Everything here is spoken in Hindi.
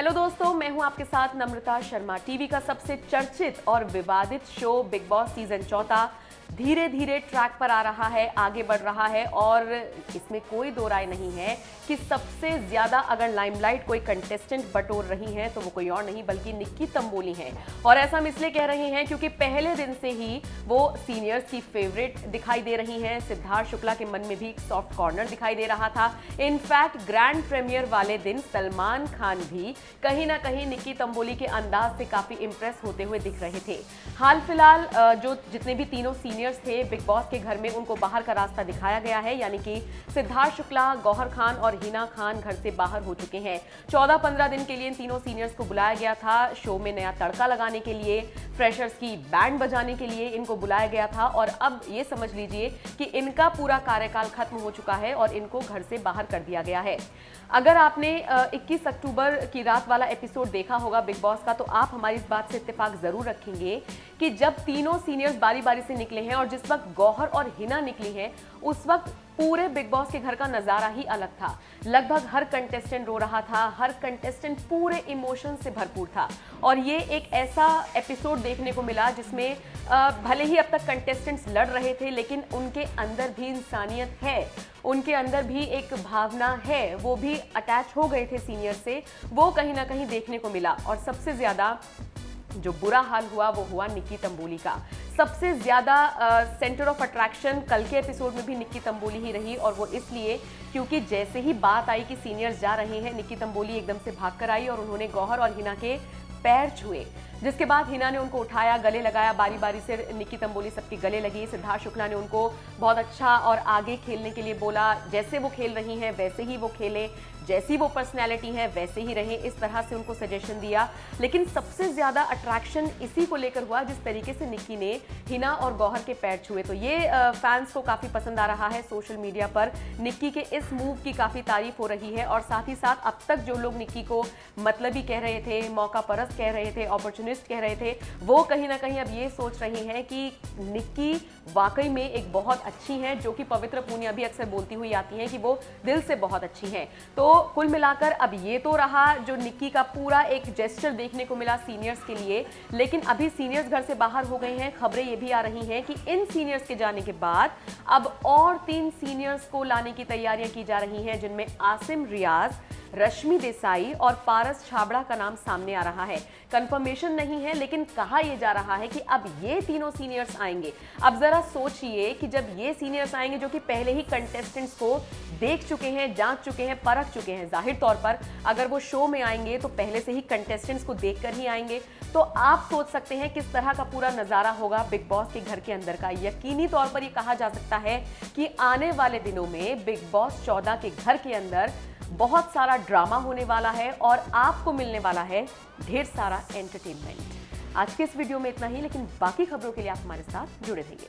हेलो दोस्तों, मैं हूं आपके साथ नम्रता शर्मा। टीवी का सबसे चर्चित और विवादित शो बिग बॉस सीजन 14 धीरे धीरे ट्रैक पर आ रहा है, आगे बढ़ रहा है और इसमें कोई दो राय नहीं है कि सबसे ज्यादा अगर लाइमलाइट कोई कंटेस्टेंट बटोर रही हैं तो वो कोई और नहीं बल्कि निक्की तंबोली हैं। और ऐसा हम इसलिए कह रहे हैं क्योंकि पहले दिन से ही वो सीनियर्स की फेवरेट दिखाई दे रही हैं। सिद्धार्थ शुक्ला के मन में भी एक सॉफ्ट कॉर्नर दिखाई दे रहा था। इनफैक्ट ग्रैंड प्रीमियर वाले दिन सलमान खान भी कहीं ना कहीं निक्की तंबोली के अंदाज से काफी इंप्रेस होते हुए दिख रहे थे। हाल फिलहाल जो जितने भी तीनों सीनियर्स थे बिग बॉस के घर में, उनको बाहर का रास्ता दिखाया गया है, यानी कि सिद्धार्थ शुक्ला, गौहर खान और हिना खान घर से बाहर हो चुके हैं। 14-15 दिन के लिए इन तीनों सीनियर्स को बुलाया गया था। शो में नया तड़का लगाने के लिए, फ्रेशर्स की बैंड बजाने के लिए इनको बुलाया गया था और अब ये समझ लीजिए कि इनका पूरा कार्यकाल खत्म हो चुका है और इनको घर से बाहर कर दिया गया है। अगर आपने 21 अक्टूबर की रात वाला एपिसोड देखा होगा बिग बॉस का, तो आप हमारी इस बात से इत्तेफाक जरूर रखेंगे कि जब तीनों सीनियर्स बारी बारी से निकले हैं और जिस वक्त गौहर और हिना निकली हैं, उस वक्त पूरे बिग बॉस के घर का नजारा ही अलग था। लगभग हर कंटेस्टेंट रो रहा था, हर कंटेस्टेंट पूरे इमोशन से भरपूर था और ये एक ऐसा एपिसोड देखने को मिला जिसमें भले ही अब तक कंटेस्टेंट्स लड़ रहे थे लेकिन उनके अंदर भी इंसानियत है, उनके अंदर भी एक भावना है, वो भी अटैच हो गए थे सीनियर से, वो कहीं ना कहीं देखने को मिला। और सबसे ज्यादा जो बुरा हाल हुआ वो हुआ निक्की तंबोली का। सबसे ज्यादा सेंटर ऑफ अट्रैक्शन कल के एपिसोड में भी निक्की तंबोली ही रही और वो इसलिए क्योंकि जैसे ही बात आई कि सीनियर्स जा रहे हैं, निक्की तंबोली एकदम से भागकर आई और उन्होंने गौहर और हिना के पैर छुए, जिसके बाद हिना ने उनको उठाया, गले लगाया, बारी बारी से निक्की तंबोली सबके गले लगी। सिद्धार्थ शुक्ला ने उनको बहुत अच्छा और आगे खेलने के लिए बोला, जैसे वो खेल रही हैं वैसे ही वो खेलें, जैसी वो पर्सनैलिटी है वैसे ही रहें, इस तरह से उनको सजेशन दिया। लेकिन सबसे ज्यादा अट्रैक्शन इसी को लेकर हुआ जिस तरीके से निक्की ने हिना और गौहर के पैर छुए। तो ये फैंस को काफी पसंद आ रहा है। सोशल मीडिया पर निक्की के इस मूव की काफी तारीफ हो रही है और साथ ही साथ अब तक जो लोग निक्की को मतलबी कह रहे थे, मौका परस्त कह रहे थे, अपॉर्चुनिस्ट कह रहे थे, वो कहीं ना कहीं अब ये सोच रही हैं कि निक्की वाकई में एक बहुत अच्छी हैं, जो कि पवित्र पूनिया भी अक्सर बोलती हुई आती हैं कि वो दिल से बहुत अच्छी हैं। तो कुल मिलाकर अब ये तो रहा जो निक्की का पूरा एक जेस्चर देखने को मिला सीनियर्स के लिए, लेकिन अभी सीनियर्स घर से बाहर हो गए हैं। खबरें ये भी आ रही हैं कि इन सीनियर्स के जाने के बाद अब और 3 सीनियर्स को लाने की तैयारियां की जा रही हैं, जिनमें आसिम रियाज, रश्मि देसाई और पारस छाबड़ा का नाम सामने आ रहा है। कंफर्मेशन नहीं है लेकिन कहा यह जा रहा है कि अब ये तीनों सीनियर्स आएंगे। अब जरा सोचिए कि जब ये सीनियर्स आएंगे जो कि पहले ही कंटेस्टेंट्स को देख चुके हैं, जांच चुके हैं, परख चुके हैं, जाहिर तौर पर अगर वो शो में आएंगे तो पहले से ही कंटेस्टेंट्स को देखकर ही आएंगे, तो आप सोच सकते हैं किस तरह का पूरा नजारा होगा बिग बॉस के घर के अंदर का। यकीनी तौर पर यह कहा जा सकता है कि आने वाले दिनों में बिग बॉस 14 के घर के अंदर बहुत सारा ड्रामा होने वाला है और आपको मिलने वाला है ढेर सारा एंटरटेनमेंट। आज के इस वीडियो में इतना ही, लेकिन बाकी खबरों के लिए आप हमारे साथ जुड़े रहिए।